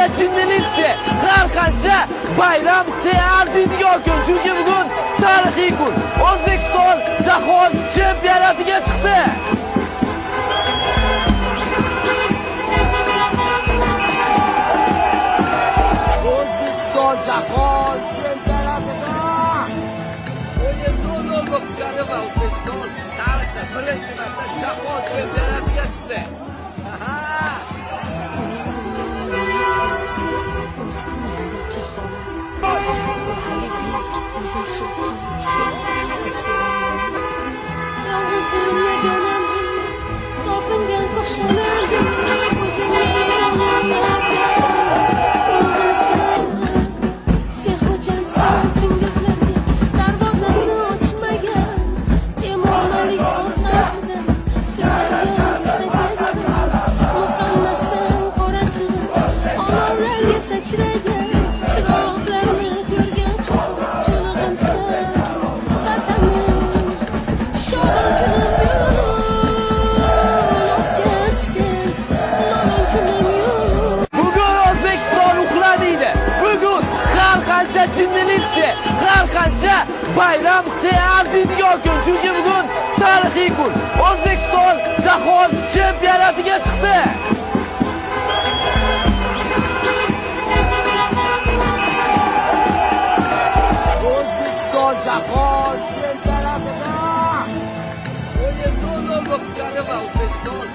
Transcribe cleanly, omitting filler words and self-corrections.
qancha jinnilikchi, har qancha bayram seansiga kun. Chunki bugun tarixiy kun. O'zbekiston jahon chempionatiga chiqdi. O'zbekiston jahon chempionatida o'yin 0-0 bo'lib va O'zbekiston tarixda birinchi marta jahon chempionatiga chiqdi. Jinnilikchi, har qancha bayram seansiga kun. Chunki bugun tarixiy kun. O'zbekiston jahon chempionatiga chiqdi. O'zbekiston jahon chempionatida o'yin 0-0 bo'lib va O'zbekiston